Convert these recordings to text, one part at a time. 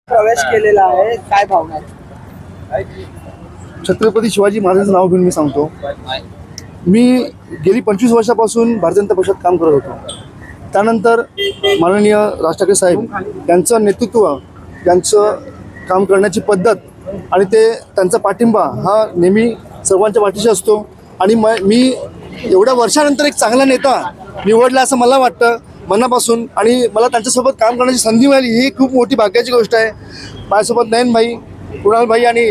प्रवेश केलेला आहे, काय भावना आहे? छत्रपती शिवाजी महाराजांचं नाव घेऊन मी सांगतो, मी गेली 25 वर्षापासून भारतीय जनता पक्षात काम करत होतो. त्यानंतर माननीय राज ठाकरे साहेब यांचं नेतृत्व, यांचं काम करण्याची पद्धत आणि त्यांचा पाठिंबा हा नेहमी सर्वांच्या पाठीशी असतो. आणि मी एवढ्या वर्षानंतर एक चांगला नेता निवडला असं मला वाटतं मनापासून. आणि मला त्यांच्यासोबत काम करण्याची संधी मिळाली ही खूप मोठी भाग्याची गोष्ट आहे. माझ्यासोबत नयन भाई, कुणाल भाई आणि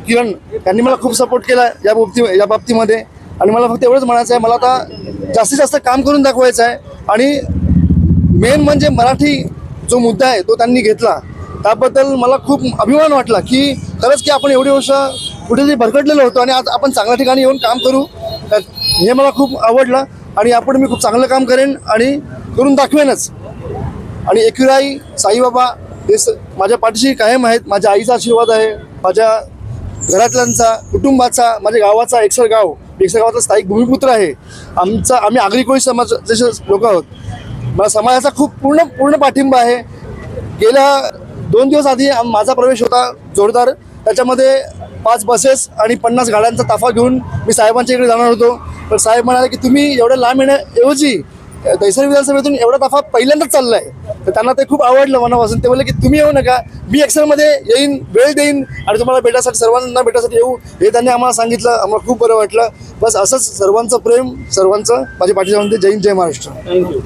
किरण यांनी मला खूप सपोर्ट केला या बाबतीमध्ये. आणि मला फक्त एवढंच म्हणायचं आहे, मला आता जास्तीत जास्त काम करून दाखवायचं आहे. आणि मेन म्हणजे मराठी जो मुद्दा आहे तो त्यांनी घेतला, त्याबद्दल मला खूप अभिमान वाटला की खरंच की आपण एवढी वर्ष कुठेतरी भरकटलेलो होतो आणि आज आपण चांगल्या ठिकाणी येऊन काम करू, हे मला खूप आवडलं. आणि यापुढे मी खूप चांगलं काम करेन आणि करून दाखवेनच. आणि एकविराई साईबाबा हे माझ्या पाठीशी कायम आहेत. माझ्या आईचा आशीर्वाद आहे, माझ्या घरातल्यांचा, कुटुंबाचा, माझ्या गावाचा. एकसर गावाचा स्थायिक भूमिपुत्र आहे. आम्ही आगरी कोळी समाज जसे लोक आहोत. मला समाजाचा खूप पूर्ण पाठिंबा आहे. गेल्या 2 दिवस आधी माझा प्रवेश होता जोरदार. त्याच्यामध्ये 5 बसेस आणि 50 गाड्यांचा ताफा घेऊन मी साहेबांच्या इकडे जाणार होतो. तर साहेब म्हणाले की तुम्ही एवढ्या लांब येण्याऐवजी दहिसर विधानसभेतून एवढा ताफा पहिल्यांदाच चालला आहे. तर त्यांना ते खूप आवडलं मनापासून. ते बोलले की तुम्ही येऊ नका, मी एक्सेलमध्ये येईन, वेळ देईन आणि तुम्हाला भेटायसाठी, सर्वांना भेटायसाठी येऊ, हे त्यांनी आम्हाला सांगितलं. आम्हाला खूप बरं वाटलं. बस असंच सर्वांचं प्रेम, सर्वांचं माझ्या पाठीशी. जय हिंद, जय महाराष्ट्र. थँक्यू.